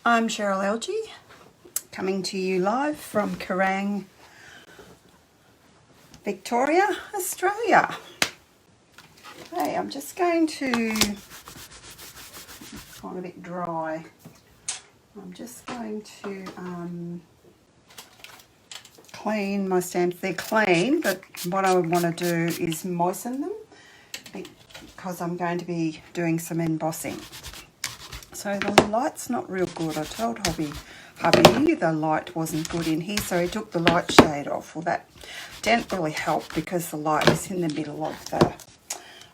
I'm Cheryl Elgie, coming to you live from Kerrang, Victoria, Australia. Hey, I'm just going to, it's gone a bit dry. I'm just going to clean my stamps. They're clean, but what I want to do is moisten them because I'm going to be doing some embossing. So the light's not real good. I told hubby the light wasn't good in here, so he took the light shade off. Well, that didn't really help because the light was in the middle of the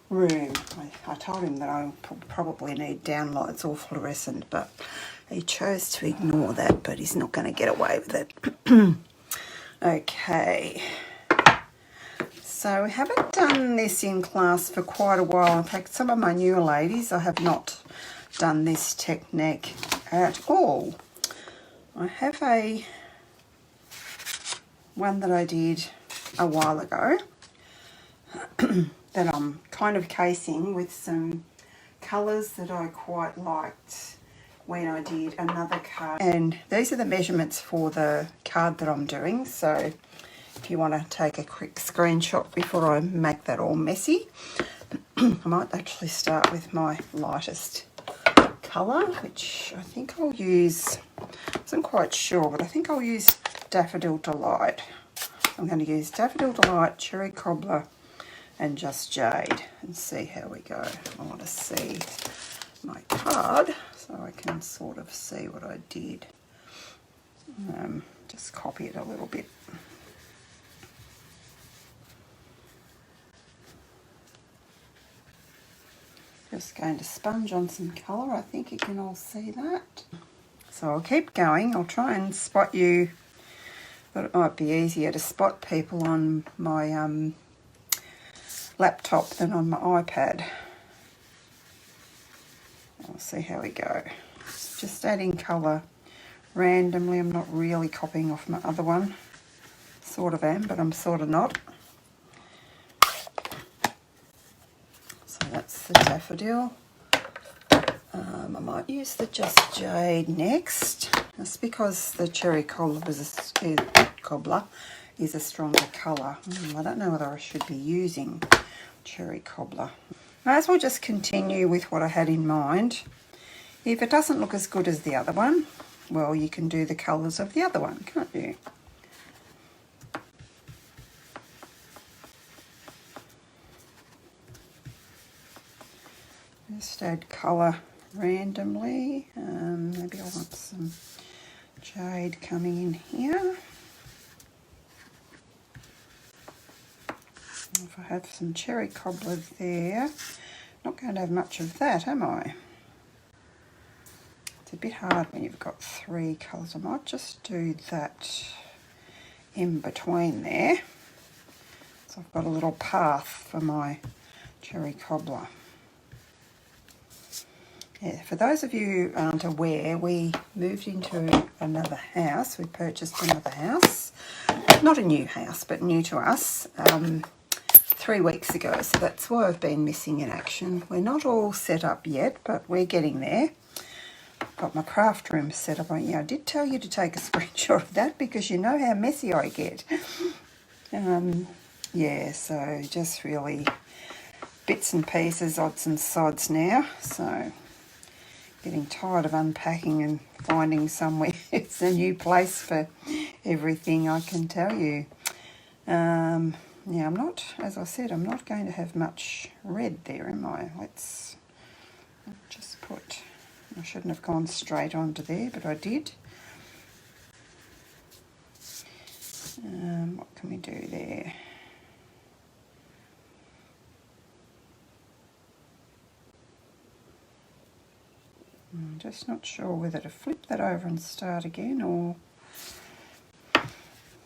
room. I told him that I probably need downlights or fluorescent, but he chose to ignore that, but he's not going to get away with it. Okay. So we haven't done this in class for quite a while. In fact, some of my newer ladies, I have not done this technique at all. I have one that I did a while ago that I'm kind of casing with some colours that I quite liked when I did another card. And these are the measurements for the card that I'm doing, so if you want to take a quick screenshot before I make that all messy. I might actually start with my lightest colour, which I think I'll use, I wasn't quite sure, but I think I'll use Daffodil Delight. I'm going to use Daffodil Delight, Cherry Cobbler and Just Jade and see how we go. I want to see my card so I can sort of see what I did. Just copy it a little bit. Just going to sponge on some colour. I think you can all see that. So I'll keep going. I'll try and spot you. But it might be easier to spot people on my laptop than on my iPad. I'll see how we go. Just adding colour randomly. I'm not really copying off my other one. Sort of am, but I'm sort of not. That's the daffodil. I might use the Just Jade next. That's because the Cherry Cobbler is a stronger colour. I don't know whether I should be using Cherry Cobbler. May as well just continue with what I had in mind. If it doesn't look as good as the other one, well, you can do the colours of the other one, can't you? Just add colour randomly. Maybe I want some jade coming in here. If I have some Cherry Cobbler there, not going to have much of that, am I? It's a bit hard when you've got three colours. I might just do that in between there. So I've got a little path for my Cherry Cobbler. Yeah, for those of you who aren't aware, we moved into another house. We purchased another house. Not a new house, but new to us, 3 weeks ago. So that's why I've been missing in action. We're not all set up yet, but we're getting there. Got my craft room set up. Yeah, I did tell you to take a screenshot of that because you know how messy I get. Yeah, so just really bits and pieces, odds and sods now. So getting tired of unpacking and finding somewhere. It's a new place for everything, I can tell you. Yeah, I'm not, as I said, I'm not going to have much red there, am I? Let's just put, I shouldn't have gone straight onto there, but I did. What can we do there? I'm just not sure whether to flip that over and start again, or you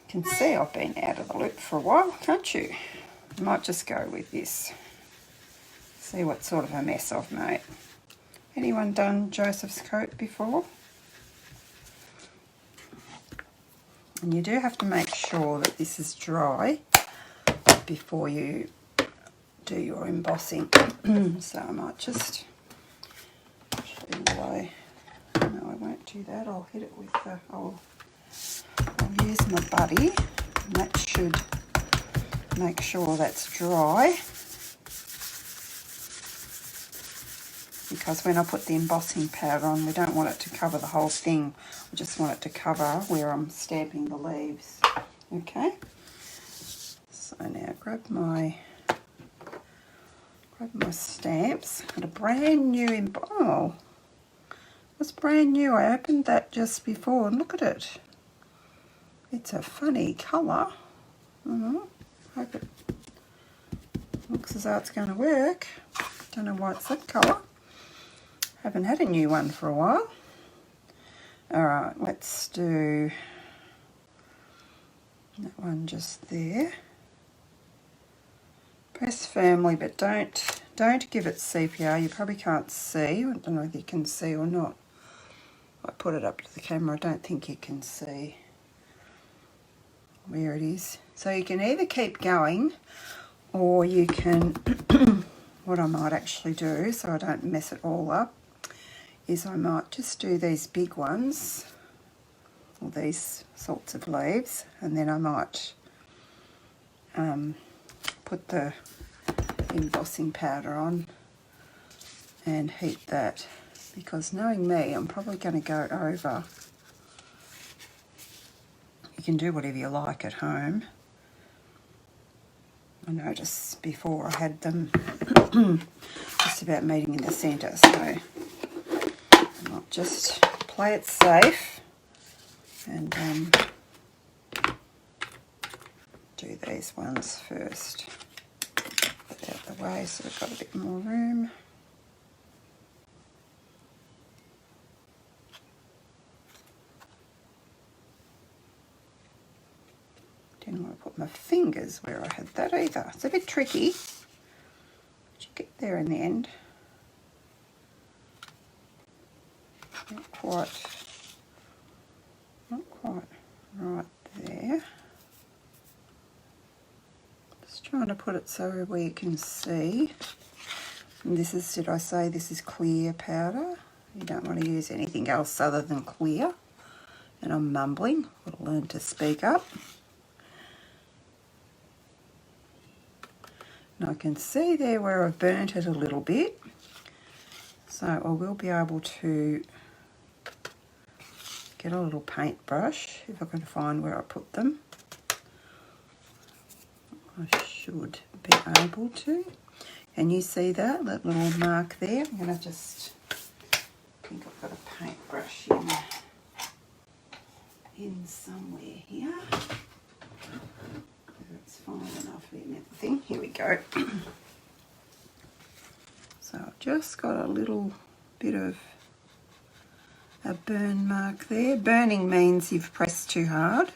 can see I've been out of the loop for a while, can't you? I might just go with this. See what sort of a mess I've made. Anyone done Joseph's coat before? And you do have to make sure that this is dry before you do your embossing. So I might just show you why. No, I won't do that, I'll hit it with the, I'll use my buddy, and that should make sure that's dry, because when I put the embossing powder on, we don't want it to cover the whole thing, we just want it to cover where I'm stamping the leaves. Okay, so now grab my stamps. Got a brand new oh, it's brand new. I opened that just before and look at it. It's a funny colour. Hope it looks as though it's going to work. Don't know why it's that colour. Haven't had a new one for a while. Alright, let's do that one just there. Press firmly, but don't give it sepia. You probably can't see. I don't know if you can see or not. I put it up to the camera. I don't think you can see where it is. So you can either keep going, or you can, what I might actually do, so I don't mess it all up, is I might just do these big ones, or these sorts of leaves, and then I might put the embossing powder on and heat that, because knowing me, I'm probably going to go over. You can do whatever you like at home. I noticed before I had them just about meeting in the centre, so I might just play it safe and do these ones first. Put it out the way so we've got a bit more room. Didn't want to put my fingers where I had that either. It's a bit tricky, but you get there in the end. Not quite right there. Just trying to put it so where you can see. And this is, did I say this is clear powder? You don't want to use anything else other than clear. And I'm mumbling. I've got to learn to speak up. And I can see there where I've burnt it a little bit. So I will be able to get a little paintbrush if I can find where I put them. I should be able to. Can you see that little mark there? I'm going to just, I think I've got a paintbrush in somewhere here. It's fine enough in everything. Here we go. So I've just got a little bit of a burn mark there. Burning means you've pressed too hard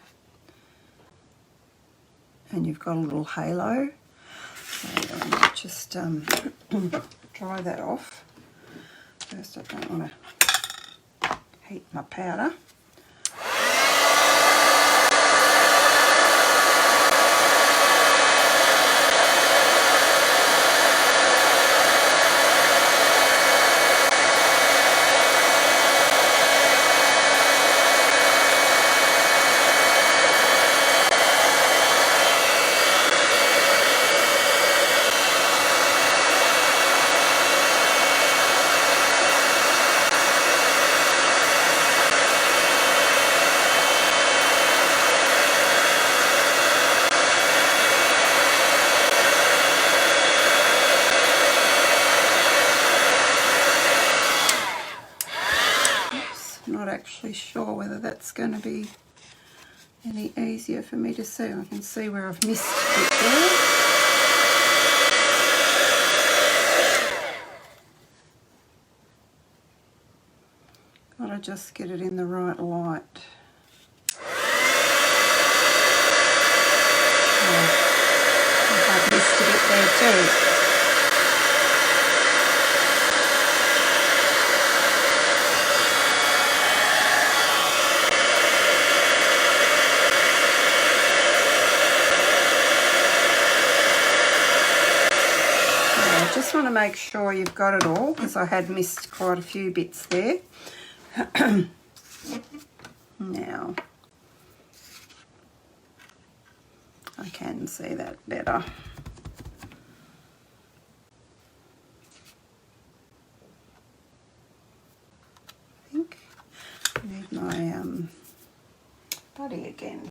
and you've got a little halo. So I might just dry that off. First, I don't want to heat my powder. Not actually sure whether that's going to be any easier for me to see. I can see where I've missed it there. Gotta just get it in the right light. Oh, I think I've missed a bit there too. Just want to make sure you've got it all, because I had missed quite a few bits there. see that better. I think I need my buddy again.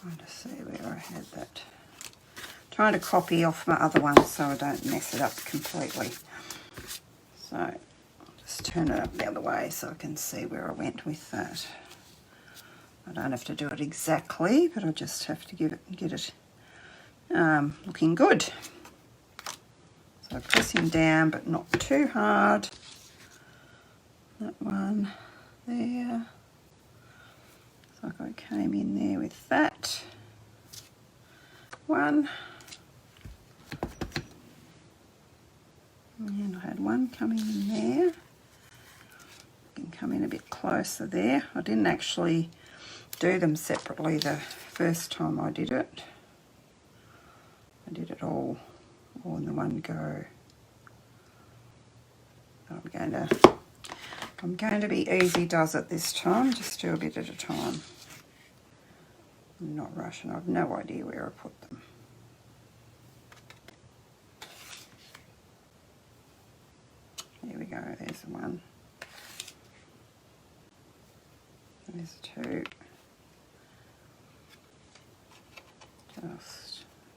Trying to see where I had that. Trying to copy off my other one so I don't mess it up completely. So I'll just turn it up the other way so I can see where I went with that. I don't have to do it exactly, but I just have to get it looking good. So pressing down but not too hard. That one there. Looks like I came in there with that one. And I had one coming in there. I can come in a bit closer there. I didn't actually do them separately the first time I did it. I did it all in the one go. I'm going to be easy does it this time, just do a bit at a time. I'm not rushing, I have no idea where I put them. There we go, there's one. There's two.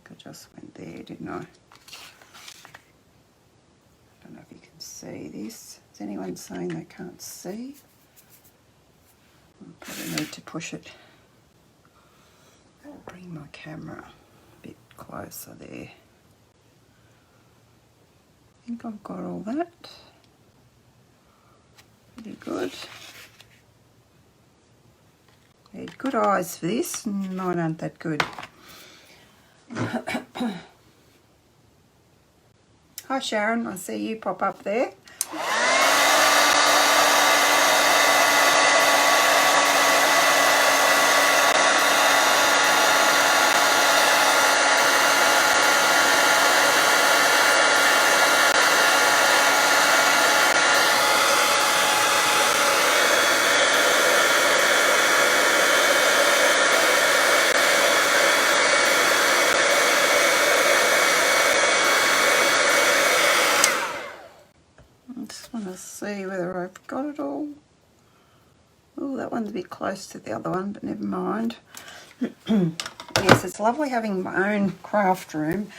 I just went there, didn't I? I don't know if you can see this. Is anyone saying they can't see? I probably need to push it. I'll bring my camera a bit closer there. I think I've got all that. Pretty good. I had good eyes for this, and mine aren't that good. Hi Sharon, I see you pop up there. See whether I've got it all. Oh, that one's a bit close to the other one, but never mind. Yes, it's lovely having my own craft room.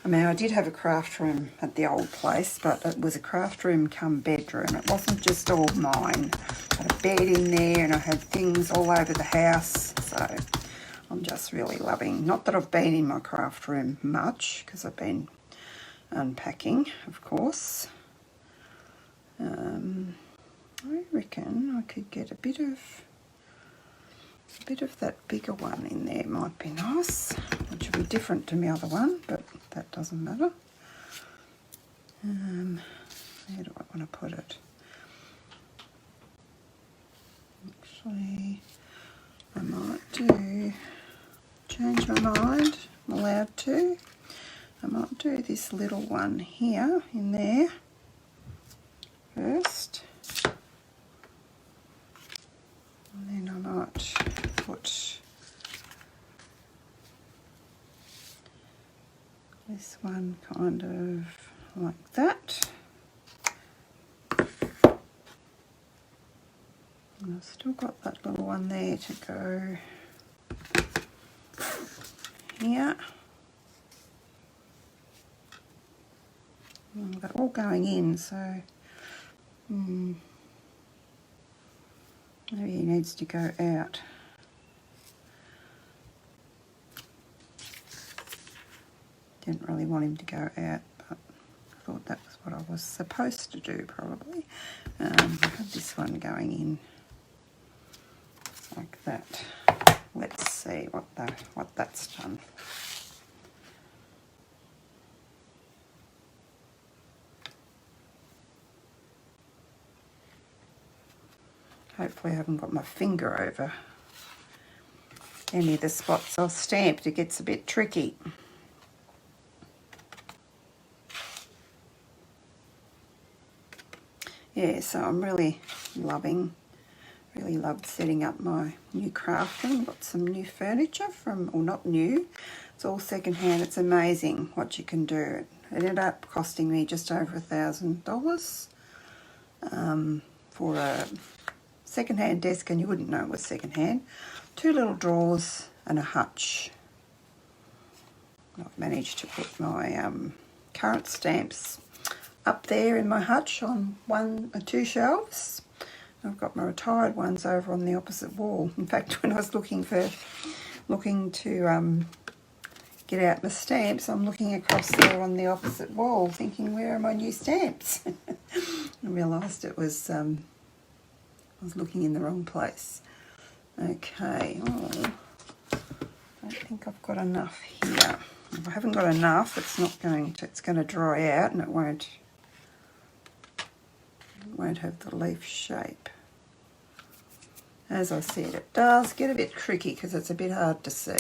I mean, I did have a craft room at the old place, but it was a craft room come bedroom. It wasn't just all mine. I had a bed in there and I had things all over the house. So I'm just really loving, not that I've been in my craft room much, because I've been unpacking, of course. I reckon I could get a bit of that bigger one in there. Might be nice, which will be different to my other one, but that doesn't matter. Where do I want to put it? Actually, I might change my mind. I'm allowed to. I might do this little one here in there first, and then I might put this one kind of like that. And I've still got that little one there to go here. And they're all going in, so maybe he needs to go out. Didn't really want him to go out, but I thought that was what I was supposed to do probably. I have this one going in like that. Let's see what that's done. Hopefully I haven't got my finger over any of the spots I've stamped. It gets a bit tricky. yeah, so I'm really love setting up my new craft room. Got some new furniture from, or not new, it's all secondhand. It's amazing what you can do. It ended up costing me just over $1,000 for a secondhand desk, and you wouldn't know it was secondhand. 2 little drawers and a hutch. I've managed to put my current stamps up there in my hutch on 1 or 2 shelves. I've got my retired ones over on the opposite wall. In fact, when I was looking to get out my stamps, I'm looking across there on the opposite wall thinking, where are my new stamps? I realised it was, I was looking in the wrong place. Okay, oh, I don't think I've got enough here. If I haven't got enough, it's going to dry out, and it won't have the leaf shape. As I said, it does get a bit tricky because it's a bit hard to see.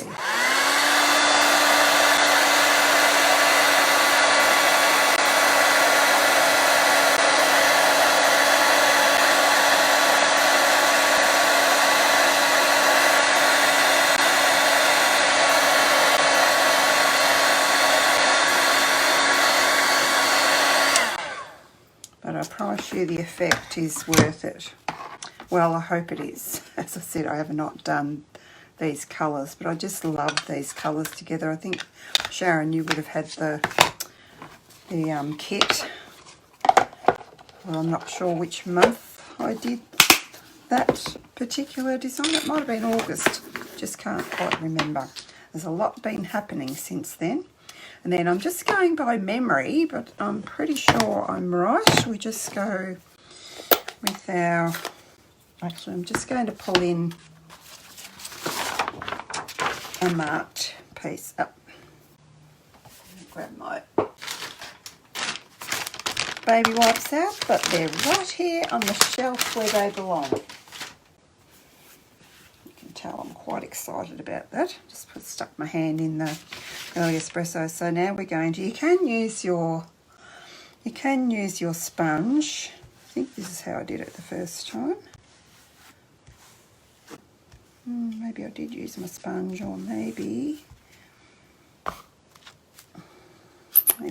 But I promise you the effect is worth it. Well, I hope it is. As I said, I have not done these colours, but I just love these colours together. I think, Sharon, you would have had the kit. Well, I'm not sure which month I did that particular design. It might have been August. Just can't quite remember. There's a lot been happening since then. And then I'm just going by memory, but I'm pretty sure I'm right. We just go with our... Actually, I'm just going to pull in a marked piece up. Grab my baby wipes out, but they're right here on the shelf where they belong. You can tell I'm quite excited about that. Just stuck my hand in the early espresso. So now we're going to, you can use your sponge. I think this is how I did it the first time. Maybe I did use my sponge, or maybe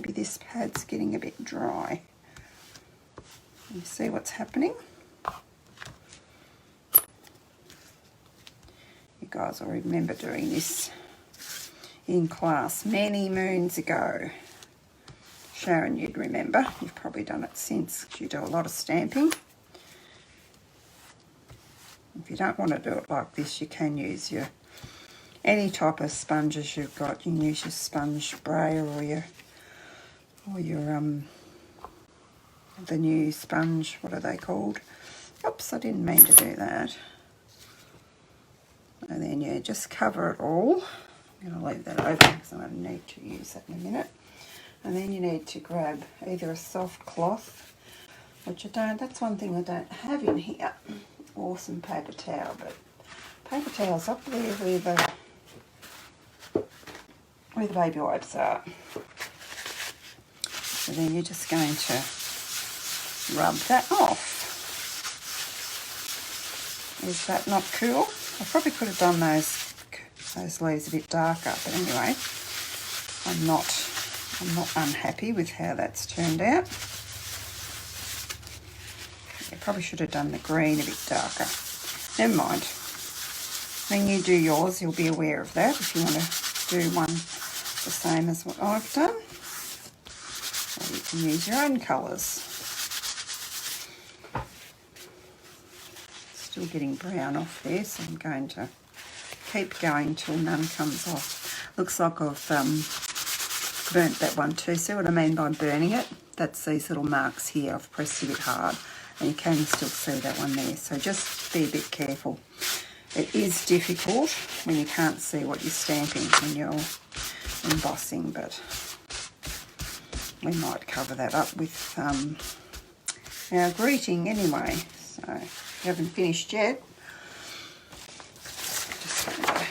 this pad's getting a bit dry. You see what's happening? You guys will remember doing this in class many moons ago. Sharon, you'd remember. You've probably done it since. You do a lot of stamping. If you don't want to do it like this, you can use any type of sponges you've got. You can use your sponge sprayer or your the new sponge. What are they called? Oops, I didn't mean to do that. And then you just cover it all. I'm going to leave that open because I'm going to need to use that in a minute. And then you need to grab either a soft cloth, which I don't. That's one thing I don't have in here. Or some paper towel, but paper towel's up there where the baby wipes are. So then you're just going to rub that off. Is that not cool? I probably could have done those leaves a bit darker, but anyway, I'm not unhappy with how that's turned out. Probably should have done the green a bit darker. Never mind. When you do yours, you'll be aware of that if you want to do one the same as what I've done. Or you can use your own colours. Still getting brown off there, so I'm going to keep going till none comes off. Looks like I've burnt that one too. See what I mean by burning it? That's these little marks here. I've pressed a bit hard. And you can still see that one there, so just be a bit careful. It is difficult when you can't see what you're stamping when you're embossing, but we might cover that up with our greeting anyway. So we haven't finished yet. Just going to get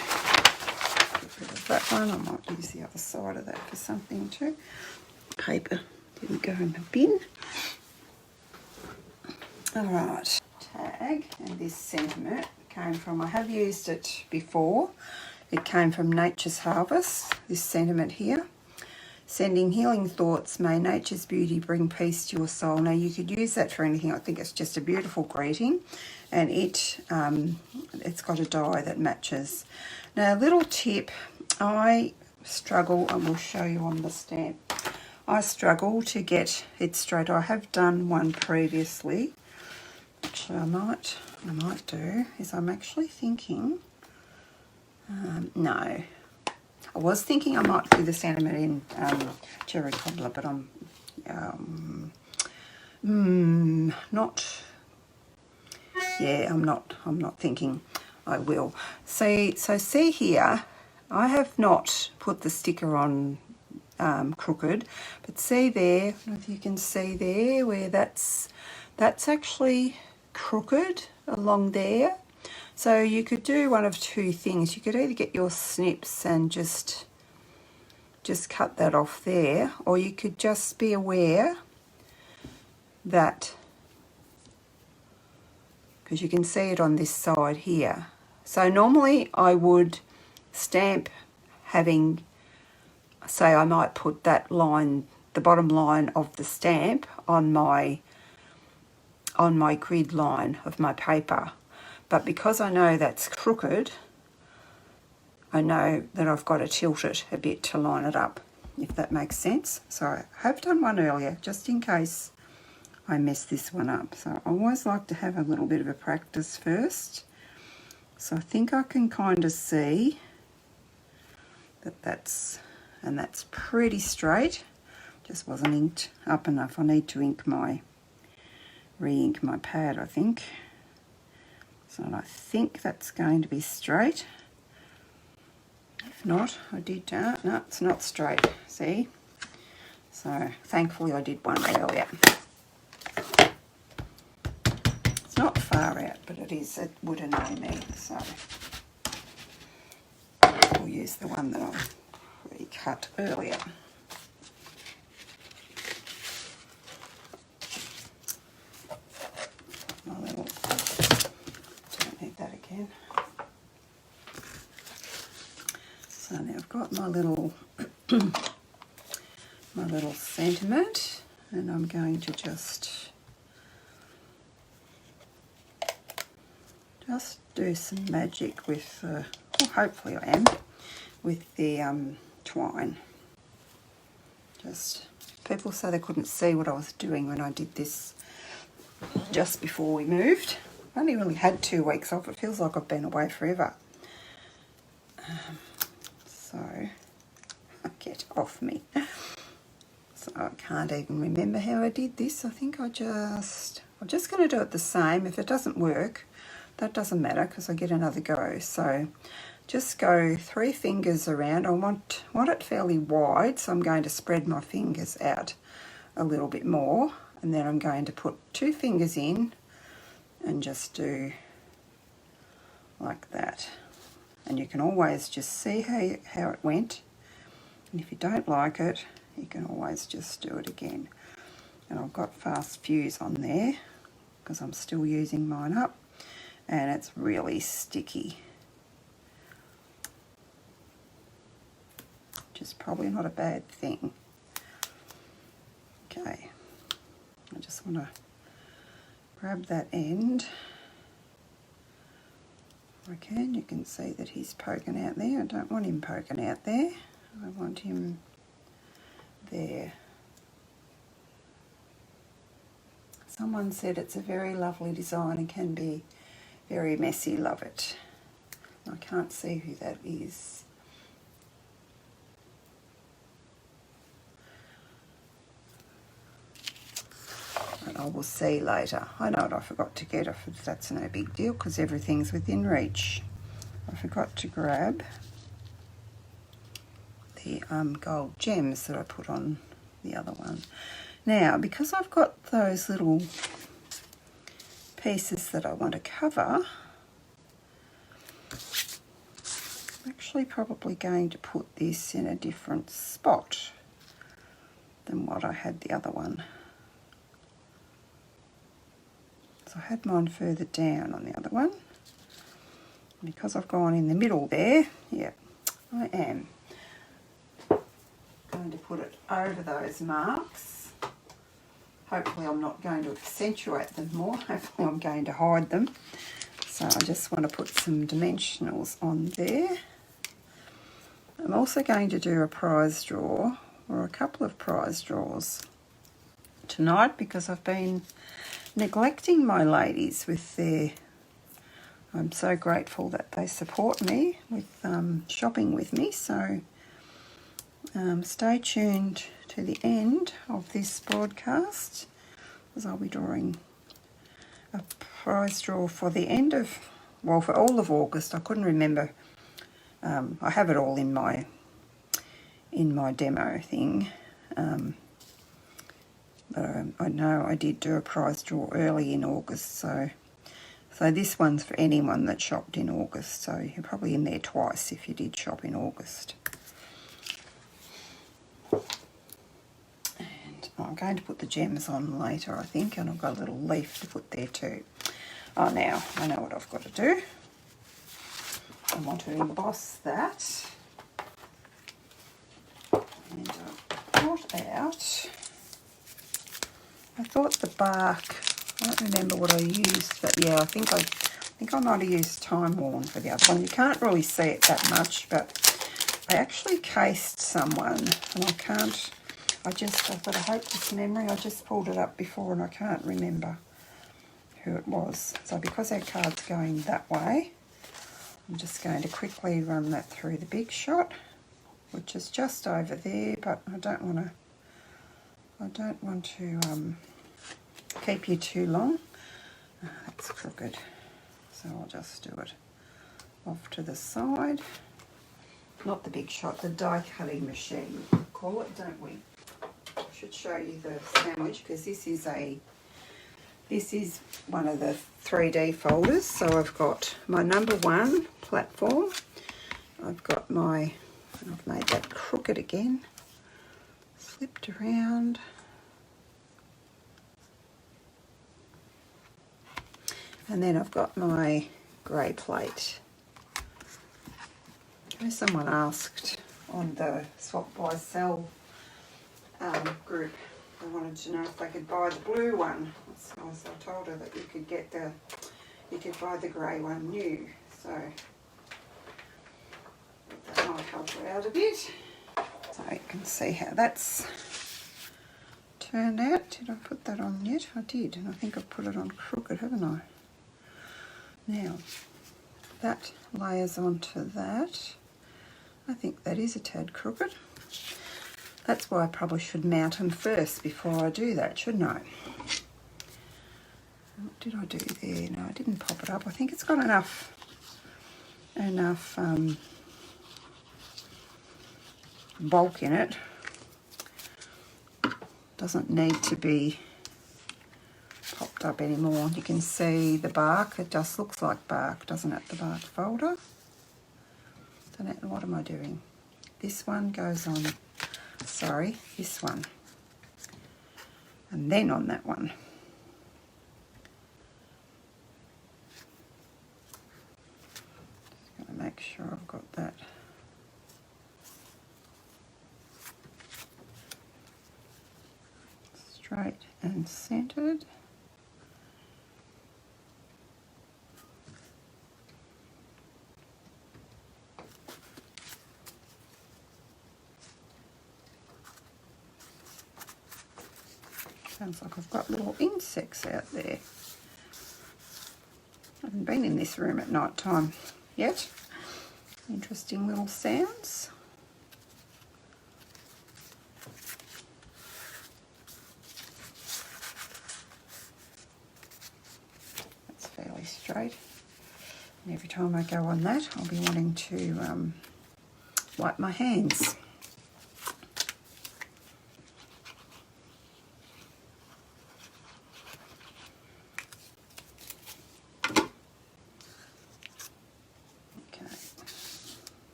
rid of that one. I might use the other side of that for something too. Paper didn't go in the bin. Alright, tag, and this sentiment came from, I have used it before, it came from Nature's Harvest, this sentiment here. Sending healing thoughts, may nature's beauty bring peace to your soul. Now you could use that for anything. I think it's just a beautiful greeting, and it's got a die that matches. Now a little tip, I struggle, I will show you on the stamp, I struggle to get it straight. I have done one previously, which I might do, is I'm actually thinking, no. I was thinking I might do the sentiment in cherry cobbler, but I'm not. Yeah, I'm not thinking I will. So see here, I have not put the sticker on crooked, but see there, I don't know if you can see there where that's actually crooked along there. So you could do one of two things. You could either get your snips and just cut that off there, or you could just be aware that, because you can see it on this side here. So normally I would stamp having, say I might put that line, the bottom line of the stamp on my grid line of my paper. But because I know that's crooked, I know that I've got to tilt it a bit to line it up, if that makes sense. So I have done one earlier, just in case I mess this one up. So I always like to have a little bit of a practice first. So I think I can kind of see that that's pretty straight. Just wasn't inked up enough. I need to re-ink my pad, I think. So I think that's going to be straight. If not, I did, no, it's not straight, see? So thankfully I did one earlier. It's not far out, but it would annoy me, so we'll use the one that I pre-cut earlier. So now I've got my little my little sentiment, and I'm going to just do some magic with, well, hopefully I am, with the twine. Just, people say they couldn't see what I was doing when I did this just before we moved. I only really had 2 weeks off. It feels like I've been away forever. So, get off me. So I can't even remember how I did this. I think I'm just going to do it the same. If it doesn't work, that doesn't matter because I get another go. So just go 3 fingers around. I want it fairly wide, so I'm going to spread my fingers out a little bit more, and then I'm going to put 2 fingers in and just do like that. And you can always just see how it went, and if you don't like it, you can always just do it again. And I've got fast fuse on there because I'm still using mine up, and it's really sticky, which is probably not a bad thing. Okay, I just want to grab that end. Okay, you can see that he's poking out there. I don't want him poking out there. I want him there. Someone said it's a very lovely design and can be very messy. Love it. I can't see who that is. I will see later. I know what I forgot to get. That's no big deal because everything's within reach. I forgot to grab the gold gems that I put on the other one. Now, because I've got those little pieces that I want to cover, I'm actually probably going to put this in a different spot than what I had the other one. So I had mine further down on the other one. Because I've gone in the middle there, yeah, I am going to put it over those marks. Hopefully I'm not going to accentuate them more. Hopefully I'm going to hide them. So I just want to put some dimensionals on there. I'm also going to do a prize draw, or a couple of prize draws tonight, because I've been neglecting my ladies with their... I'm so grateful that they support me with shopping with me. So stay tuned to the end of this broadcast, as I'll be drawing a prize draw for the end of, well, for all of August. I couldn't remember. I have it all in my demo thing, but I know I did do a prize draw early in August, so this one's for anyone that shopped in August, so you're probably in there twice if you did shop in August. And I'm going to put the gems on later, I think, and I've got a little leaf to put there too. Oh, now I know what I've got to do. I want to emboss that. And I brought out, I thought the bark, I don't remember what I used, but yeah, I think I might have used Time Worn for the other one. You can't really see it that much, but I actually cased someone, and I thought I hope this memory, I just pulled it up before and I can't remember who it was. So because our card's going that way, I'm just going to quickly run that through the big shot, which is just over there, but I don't want to keep you too long. That's crooked, so I'll just do it off to the side. Not the big shot, the die cutting machine, we call it, don't we? I should show you the sandwich, because this is one of the 3D folders. So I've got my number 1 platform. I've made that crooked again, slipped around. And then I've got my grey plate. Someone asked on the Swap Buy Sell group, they wanted to know if they could buy the blue one. So I told her that you could buy the grey one new. So that might help her out a bit. So you can see how that's turned out. Did I put that on yet? I did, and I think I've put it on crooked, haven't I? Now, that layers onto that. I think that is a tad crooked. That's why I probably should mount them first before I do that, shouldn't I? What did I do there? No, I didn't pop it up. I think it's got enough bulk in it. Doesn't need to be popped up anymore. You can see the bark. It just looks like bark, doesn't it? The bark folder. Don't know, what am I doing? This one goes on, sorry, this one. And then on that one. Just gotta make sure I've got that. Straight and centered. Sounds like I've got little insects out there. I haven't been in this room at night time yet. Interesting little sounds. That's fairly straight. And every time I go on that, I'll be wanting to wipe my hands.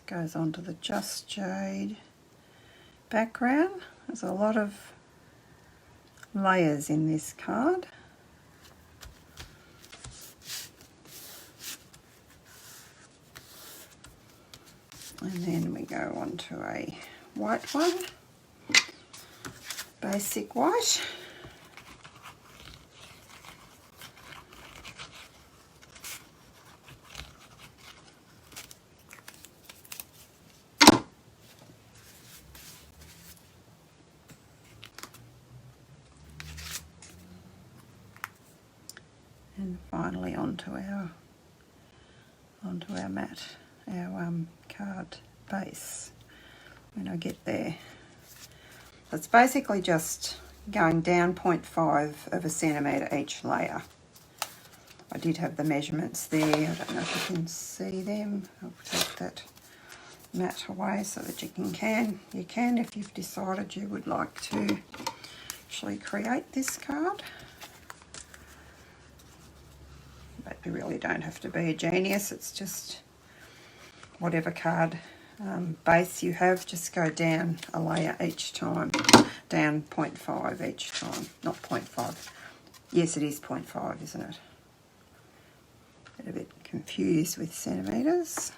Goes onto the Just Jade background. There's a lot of layers in this card. And then we go on to a white one, basic white. And finally onto our mat, our card base when I get there. It's basically just going down 0.5 of a centimetre each layer. I did have the measurements there. I don't know if you can see them. I'll take that mat away so that you can if you've decided you would like to actually create this card. But you really don't have to be a genius. It's just whatever card base you have, just go down a layer each time, down 0.5 each time, not 0.5. Yes, it is 0.5, isn't it? Get a bit confused with centimetres,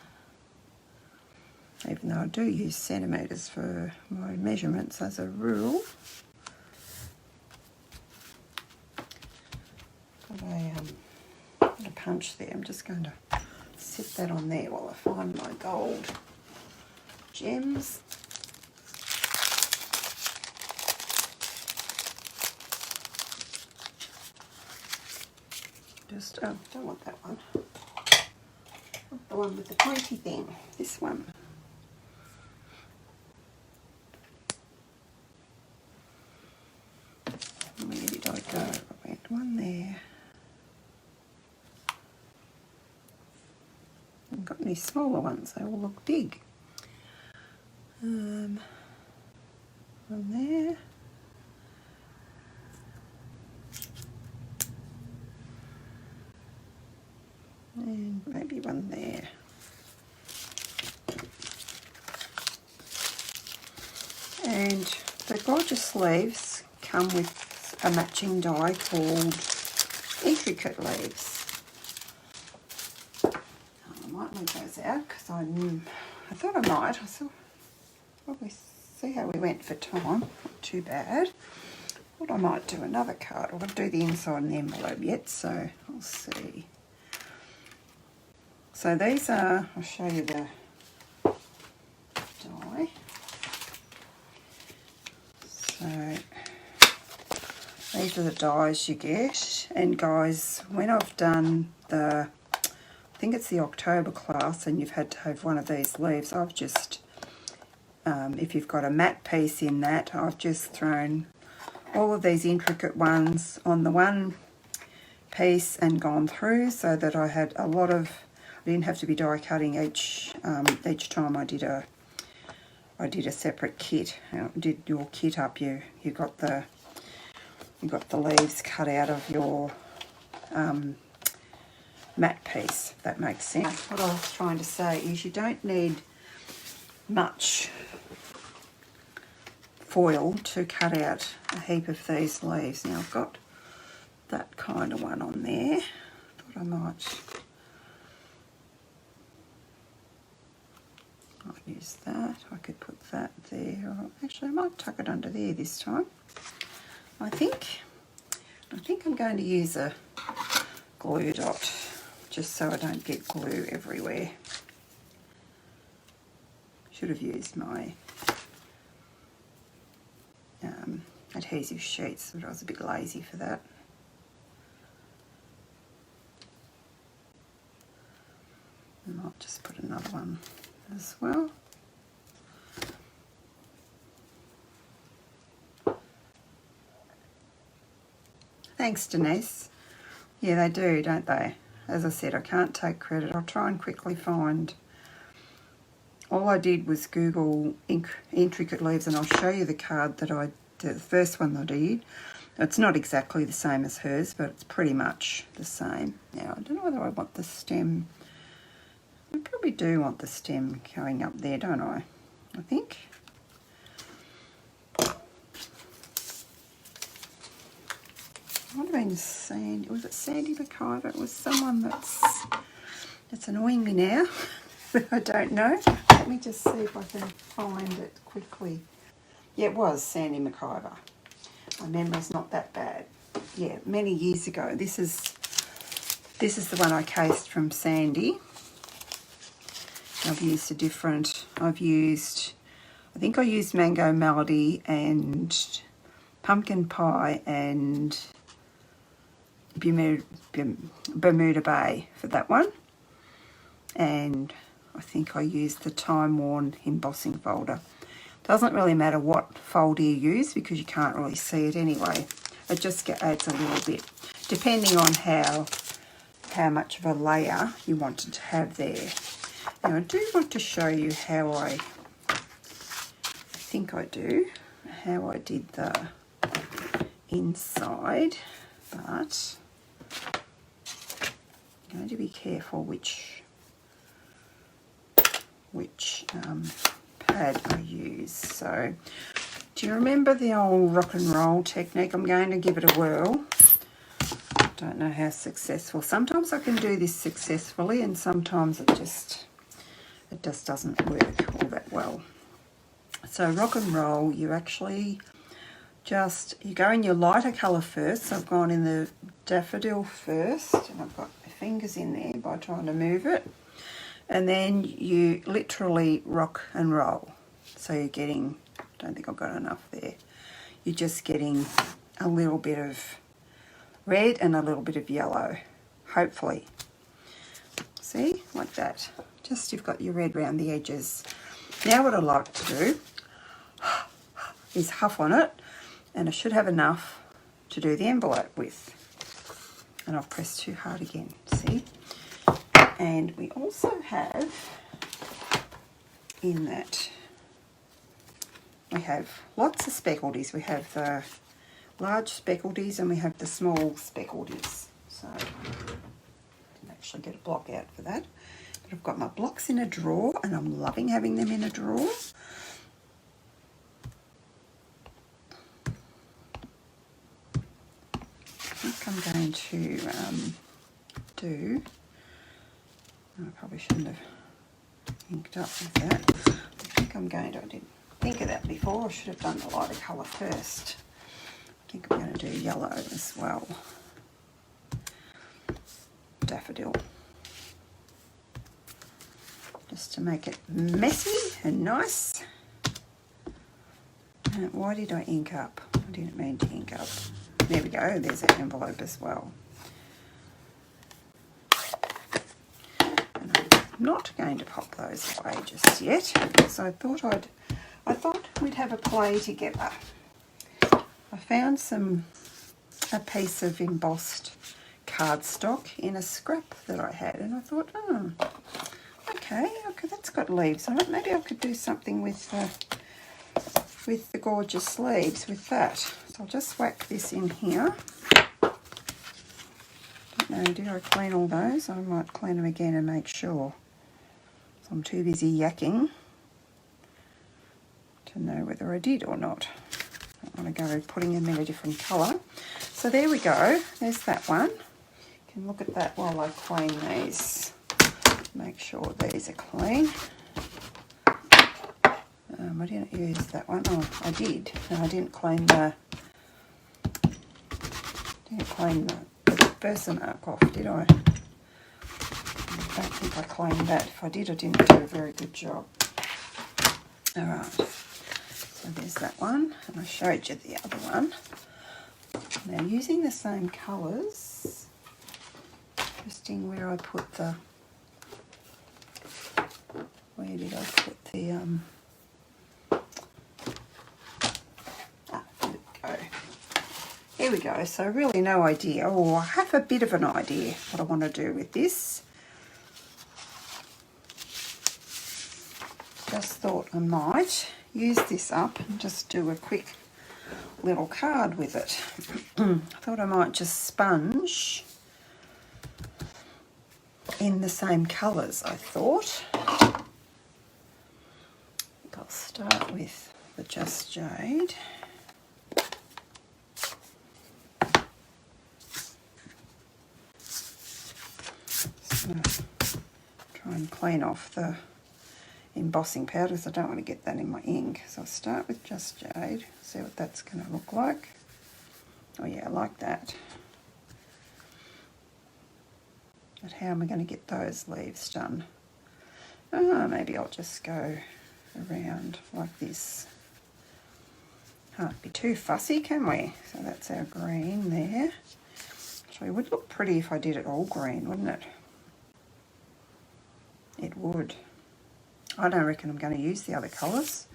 even though I do use centimetres for my measurements as a rule. Got a punch there. I'm just going to set that on there while I find my gold gems. Just, oh, don't want that one. Want the one with the pointy thing. This one. Where did I go? I went one there. I haven't got any smaller ones. They all look big. One there. And maybe one there. And the gorgeous leaves come with a matching die called Intricate Leaves. I might leave those out because I thought I might. I saw probably see how we went for time. Not too bad. Thought I might do another card. I won't do the inside and the envelope yet, so I'll see. So these are, I'll show you the die. So these are the dies you get. And guys, when I've done the, I think it's the October class, and you've had to have one of these leaves, I've just, if you've got a matte piece in that, I've just thrown all of these intricate ones on the one piece and gone through, so that I had a lot of, I didn't have to be die cutting each time I did a separate kit. Did your kit up, you got the leaves cut out of your matte piece, if that makes sense. What I was trying to say is you don't need much foil to cut out a heap of these leaves. Now I've got that kind of one on there. Thought I might use that. I could put that there. Or actually, I might tuck it under there this time. I think I'm going to use a glue dot just so I don't get glue everywhere. Should have used my adhesive sheets, but I was a bit lazy for that. I might just put another one as well. Thanks, Denise. Yeah, they do, don't they? As I said, I can't take credit. I'll try and quickly find. All I did was Google intricate leaves, and I'll show you the card that I did, the first one that I did. It's not exactly the same as hers, but it's pretty much the same. Now, I don't know whether I want the stem. I probably do want the stem going up there, don't I? I think. might have been Sandy. Was it Sandy McIver? It was someone that's annoying me now. I don't know. Let me just see if I can find it quickly. Yeah, it was Sandy McIver. My memory's not that bad. Yeah, many years ago. This is the one I cased from Sandy. I've used I think I used Mango Melody and Pumpkin Pie and Bermuda Bay for that one. And I think I used the Time Worn embossing folder. Doesn't really matter what folder you use because you can't really see it anyway. It just adds a little bit, depending on how much of a layer you wanted to have there. Now I do want to show you how I think I do, how I did the inside, but I'm going to be careful which pad I use. So, do you remember the old rock and roll technique? I'm going to give it a whirl. Don't know how successful. Sometimes I can do this successfully, and sometimes it just doesn't work all that well. So rock and roll, you actually you go in your lighter colour first. So I've gone in the daffodil first, and I've got my fingers in there by trying to move it. And then you literally rock and roll. So you're getting, I don't think I've got enough there. You're just getting a little bit of red and a little bit of yellow, hopefully. See, like that. Just you've got your red around the edges. Now what I like to do is huff on it, and I should have enough to do the envelope with. And I've pressed too hard again, see? And we also have in that, we have lots of speckledies. We have the large speckledies and we have the small speckledies. So I didn't actually get a block out for that. But I've got my blocks in a drawer, and I'm loving having them in a drawer. I think I'm going to do, I probably shouldn't have inked up with that. I think I'm going to, I didn't think of that before. I should have done the lighter colour first. I think I'm going to do yellow as well. Daffodil. Just to make it messy and nice. Why did I ink up? I didn't mean to ink up. There we go, there's an envelope as well. And I'm not going to pop those away just yet, because I thought we'd have a play together. I found a piece of embossed cardstock in a scrap that I had, and I thought, oh, okay, that's got leaves on it. Maybe I could do something with the gorgeous leaves with that. So I'll just whack this in here. Don't know, did I clean all those? I might clean them again and make sure. So I'm too busy yakking to know whether I did or not. I want to go putting them in a different colour. So there we go. There's that one. You can look at that while I clean these. Make sure these are clean. I didn't use that one. Oh, I did. No, I didn't clean the Versamark off, did I? I don't think I cleaned that. If I did, I didn't do a very good job. Alright, so there's that one, and I showed you the other one. Now, using the same colours, interesting where I put the, where did I put the, here we go. So really no idea, or I have a bit of an idea what I want to do with this. Just thought I might use this up and just do a quick little card with it. I thought I might just sponge in the same colours, I thought. I'll start with the Just Jade. and clean off the embossing powder because I don't want to get that in my ink. So I'll start with Just Jade, see what that's going to look like. Oh yeah, I like that. But how am I going to get those leaves done? Maybe I'll just go around like this. Can't be too fussy, can we? So that's our green there. Actually, it would look pretty if I did it all green, wouldn't it? It would. I don't reckon I'm going to use the other colours.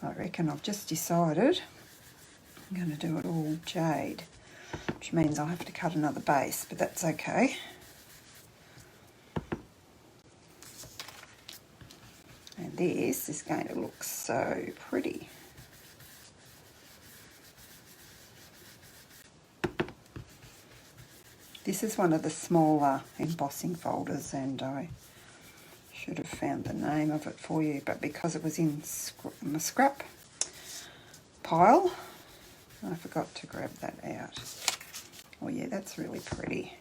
I reckon I've just decided I'm going to do it all jade, which means I'll have to cut another base, but that's okay. And this is going to look so pretty. This is one of the smaller embossing folders, and I should have found the name of it for you, but because it was in my scrap pile, I forgot to grab that out. Oh yeah, that's really pretty.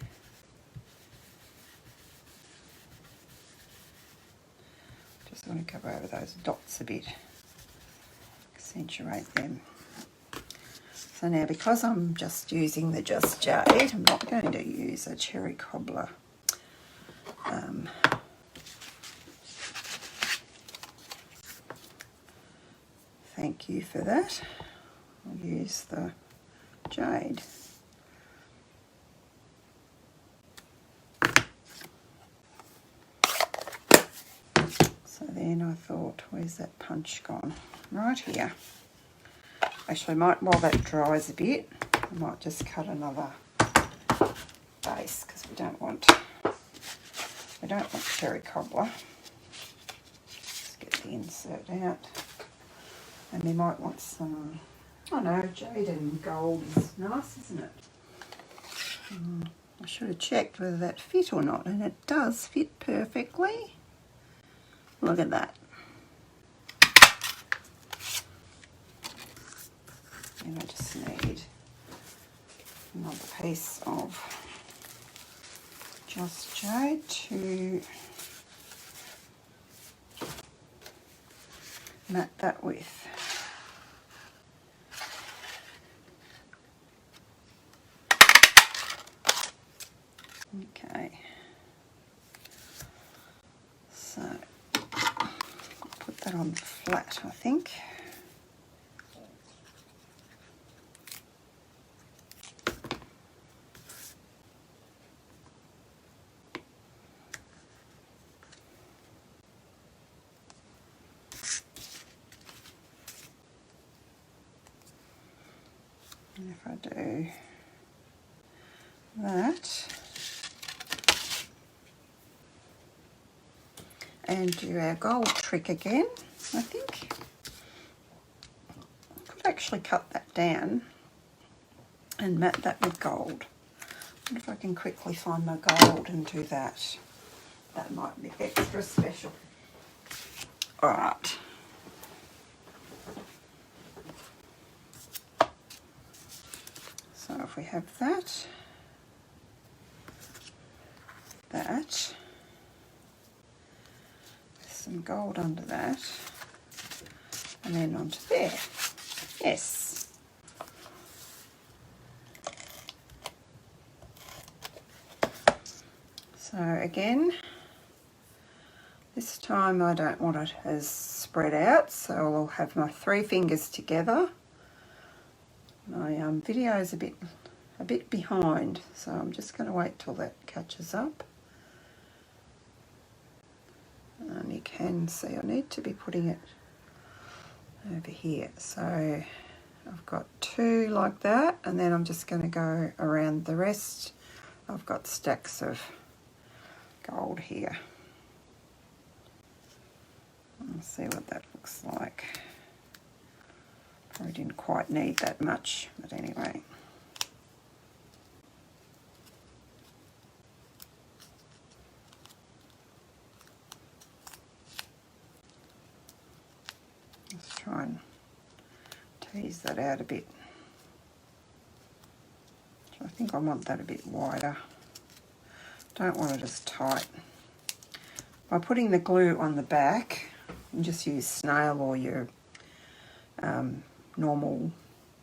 Just want to go over those dots a bit, accentuate them. So now, because I'm just using the Just Jade, I'm not going to use a cherry cobbler. Thank you for that. I'll use the jade. So then I thought, where's that punch gone? Right here. Actually, while that dries a bit, I might just cut another base because we don't want cherry cobbler. Let's get the insert out. And we might want some, I don't know, jade and gold is nice, isn't it? I should have checked whether that fit or not, and it does fit perfectly. Look at that. And I just need another piece of Just Jade to mat that with. Okay, so put that on flat, I think. And if I do that, and do our gold trick again, I think. I could actually cut that down and mat that with gold. I wonder if I can quickly find my gold and do that. That might be extra special. Alright. So if we have that, some gold under that, and then onto there. Yes. So again, this time I don't want it as spread out, so I'll have my 3 fingers together. My video is a bit behind, so I'm just going to wait till that catches up. And you can see I need to be putting it over here. So I've got 2 like that, and then I'm just going to go around the rest. I've got stacks of gold here. Let's see what that looks like. Probably didn't quite need that much, but anyway. Let's try and tease that out a bit. I think I want that a bit wider. Don't want it as tight. by putting the glue on the back, you just use snail or your normal,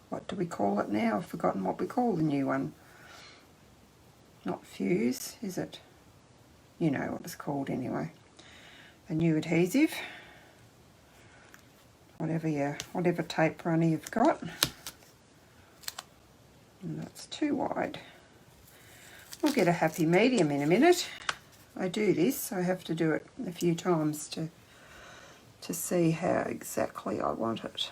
what do we call it now? I've forgotten what we call the new one. Not fuse, is it? You know what it's called anyway. A new adhesive. Whatever tape runner you've got. And that's too wide. We'll get a happy medium in a minute. I do this, I have to do it a few times to see how exactly I want it.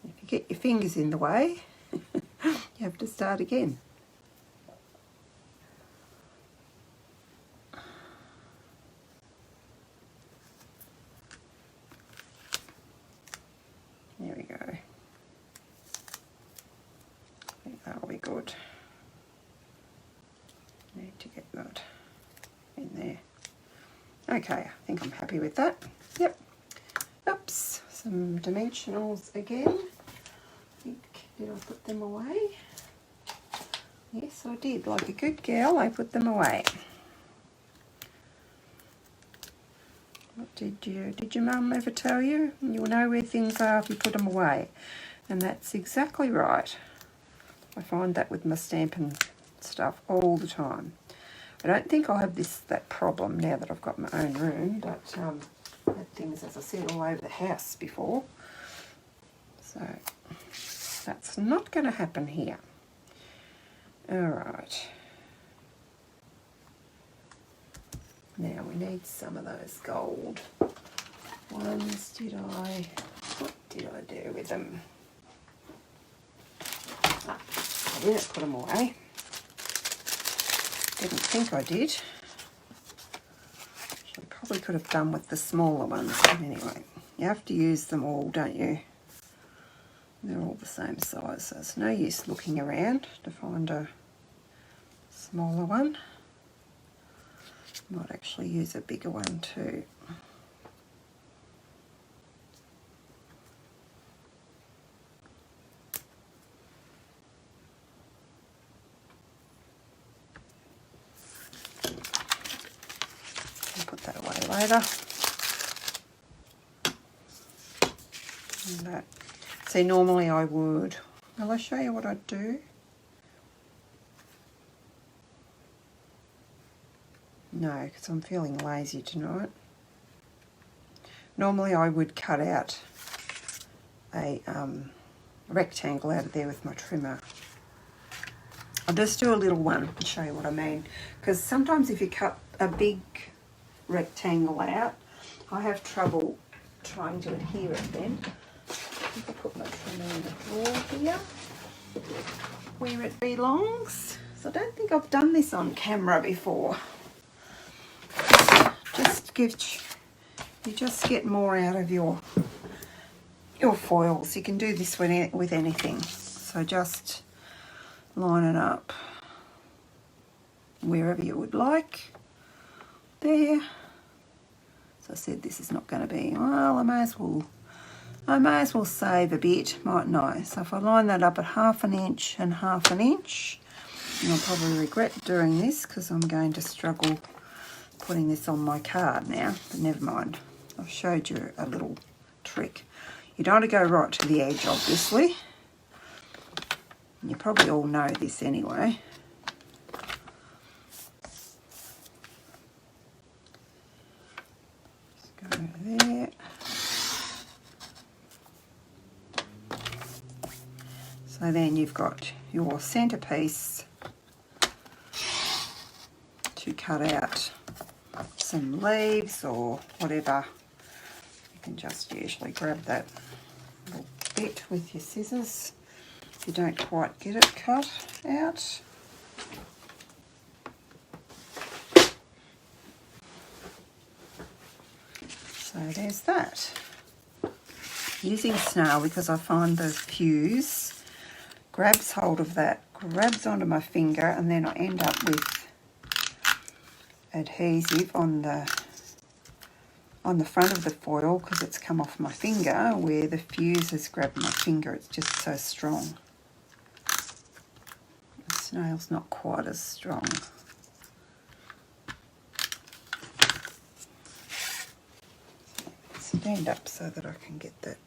If you get your fingers in the way, you have to start again. There we go. I think that'll be good. Need to get that in there. Okay, I think I'm happy with that. Yep. Oops, some dimensionals again. Did I put them away? Yes, I did. Like a good girl, I put them away. What did your mum ever tell you? You'll know where things are if you put them away. And that's exactly right. I find that with my stamping stuff all the time. I don't think I'll have that problem now that I've got my own room, but I had things, as I said, all over the house before. So that's not going to happen here. Alright. Now we need some of those gold ones. What did I do with them? I didn't put them away. Didn't think I did. I probably could have done with the smaller ones. But anyway, you have to use them all, don't you? They're all the same size, so it's no use looking around to find a smaller one. Might actually use a bigger one too. I'll put that away later. And that. See, normally I would. Will I show you what I'd do? No, because I'm feeling lazy tonight. Normally I would cut out a rectangle out of there with my trimmer. I'll just do a little one and show you what I mean. Because sometimes if you cut a big rectangle out, I have trouble trying to adhere it then. I think I put my trimmer in the drawer here where it belongs. So I don't think I've done this on camera before. You just get more out of your foils. You can do this with anything. So just line it up wherever you would like. There. As I said, this is not going to be, well, I may as well save a bit, mightn't I? So if I line that up at 1/2 inch and 1/2 inch, and I'll probably regret doing this because I'm going to struggle putting this on my card now, but never mind. I've showed you a little trick. You don't want to go right to the edge, obviously. And you probably all know this anyway. Just go there. So then you've got your centerpiece to cut out some leaves or whatever. You can just usually grab that little bit with your scissors if you don't quite get it cut out. So there's that. Using snail because I find the fuse grabs hold of that, grabs onto my finger, and then I end up with adhesive on the front of the foil because it's come off my finger where the fuse has grabbed my finger. It's just so strong. This nail's not quite as strong. Stand up so that I can get that,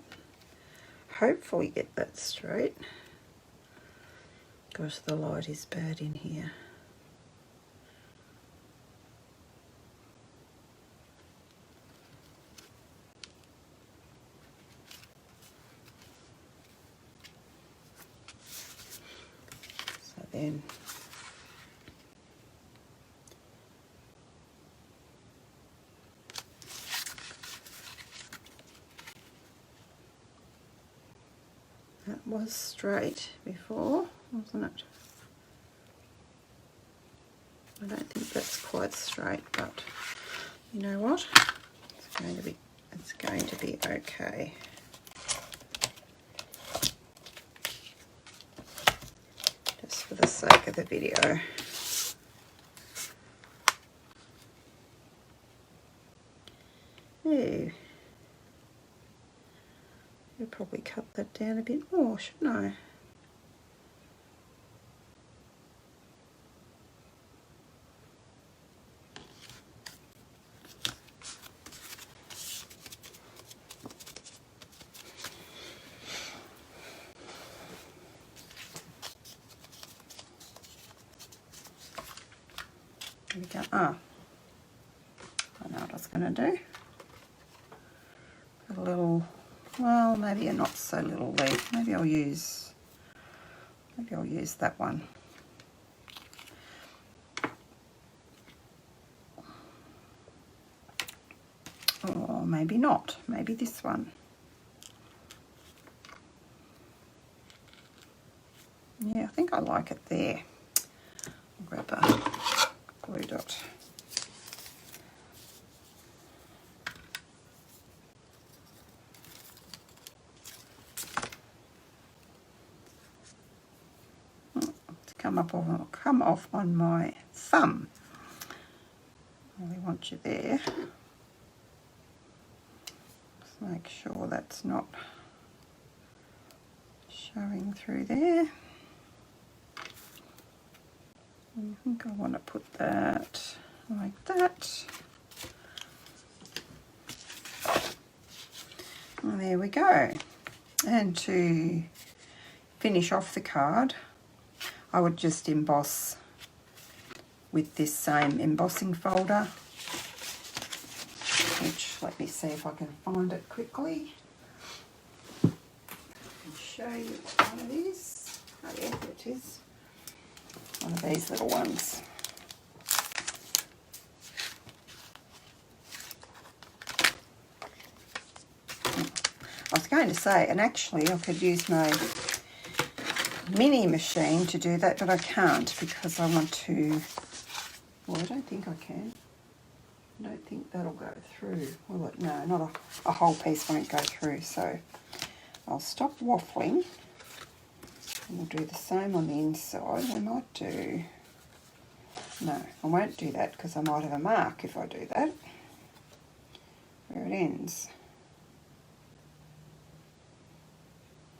hopefully get that straight. Gosh, the light is bad in here. So then that was straight before, wasn't it? I don't think that's quite straight, but you know what? It's going to be okay. Just for the sake of the video. Ooh. I'll probably cut that down a bit more, shouldn't I? There we go. Oh, I know what I was going to do. Put a little, well, maybe a not so little leaf. Maybe I'll use that one. Or maybe not. Maybe this one. Yeah, I think I like it there. I'll grab a glue dot. Come off on my thumb. I really want you there. Just make sure that's not showing through there. I think I want to put that like that. And there we go. And to finish off the card, I would just emboss with this same embossing folder, which, let me see if I can find it quickly and show you what one it is. Oh yeah, here it is. One of these little ones. I was going to say, and actually I could use my mini machine to do that, but I can't because I want to, well, I don't think I can. I don't think that'll go through, will it? No, not a whole piece won't go through, so I'll stop waffling and we'll do the same on the inside. We might do, no, I won't do that because I might have a mark if I do that, where it ends.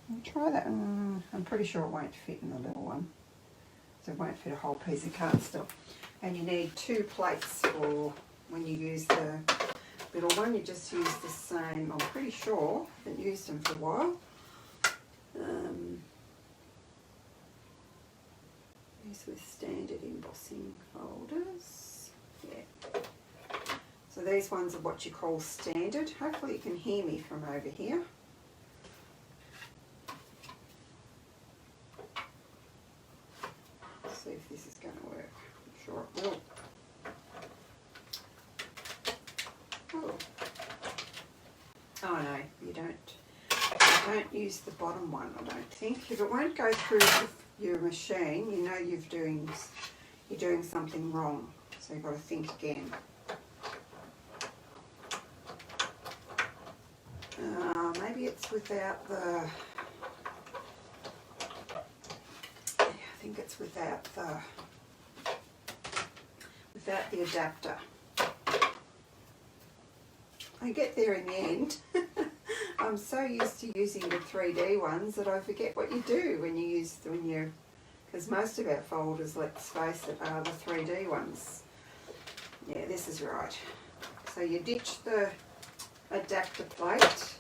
I'll try that. I'm pretty sure it won't fit in the little one. So it won't fit a whole piece of cardstock. And you need 2 plates, or when you use the little one, you just use the same. I'm pretty sure. I haven't used them for a while. These with standard embossing folders. Yeah. So these ones are what you call standard. Hopefully you can hear me from over here. See if this is going to work. I'm sure it will. Oh no, you don't use the bottom one, I don't think. If it won't go through your machine, you know you're doing something wrong. So you've got to think again. Maybe it's without the. I think it's without the adapter. I get there in the end. I'm so used to using the 3D ones that I forget what you do when you're because most of our folders, let's face it, are the 3D ones. Yeah, this is right. So you ditch the adapter plate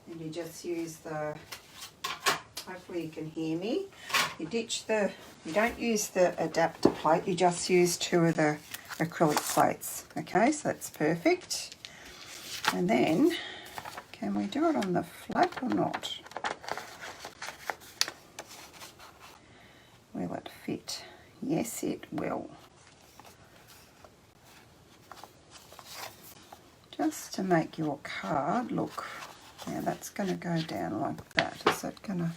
and you just use the, hopefully you can hear me, you don't use the adapter plate, you just use 2 of the acrylic plates. Okay, so that's perfect. And then, can we do it on the flap or not? Will it fit? Yes, it will. Just to make your card look, now that's going to go down like that. Is that going to...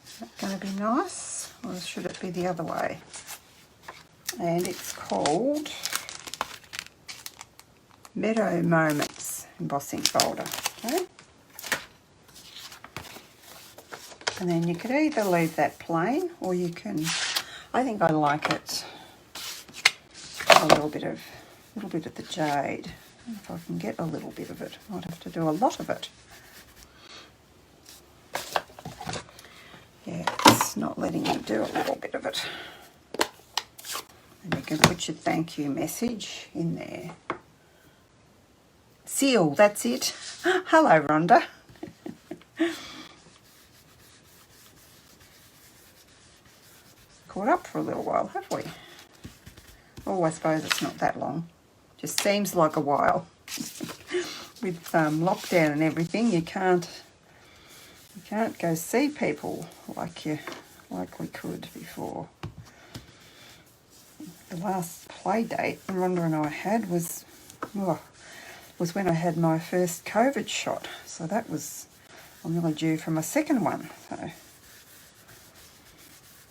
Is that going to be nice, or should it be the other way? And it's called Meadow Moments embossing folder. Okay. And then you could either leave that plain, or you can, I think I like it a little bit of the jade. If I can get a little bit of it, I might have to do a lot of it. Yeah, it's not letting you do a little bit of it. And you can put your thank you message in there. Seal, that's it. Hello, Rhonda. Caught up for a little while, have we? Oh, I suppose it's not that long. Just seems like a while. With lockdown and everything, you can't go see people like we could before. The last play date Rhonda and I had was when I had my first COVID shot. So I'm really due for my second one. So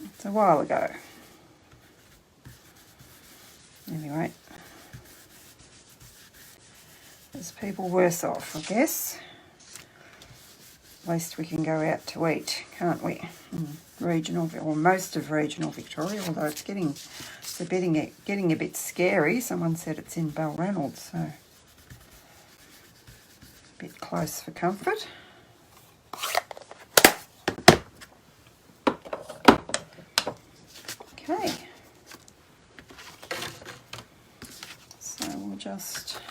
it's a while ago. Anyway, there's people worse off, I guess. At least we can go out to eat, can't we? Most of regional Victoria, although it's getting a bit scary. Someone said it's in Balranald, so a bit close for comfort. Okay, so we'll just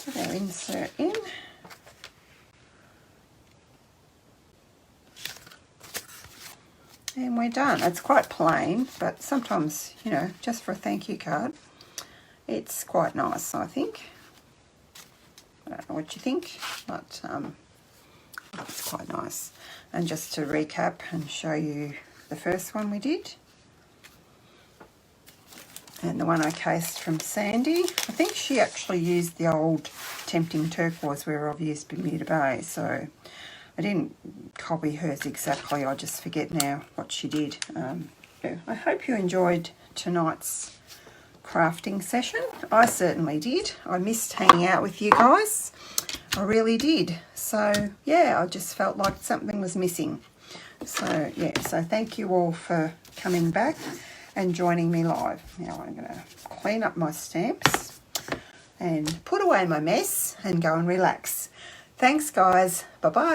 put our insert in. And we're done. It's quite plain, but sometimes, you know, just for a thank you card, it's quite nice, I think. I don't know what you think, but it's quite nice. And just to recap and show you the first one we did, and the one I cased from Sandy. I think she actually used the old Tempting Turquoise where I've used Bermuda Bay, so I didn't copy hers exactly. I just forget now what she did. I hope you enjoyed tonight's crafting session. I certainly did. I missed hanging out with you guys. I really did. So yeah, I just felt like something was missing. So yeah, so thank you all for coming back and joining me live. Now I'm going to clean up my stamps and put away my mess and go and relax. Thanks guys. Bye-bye.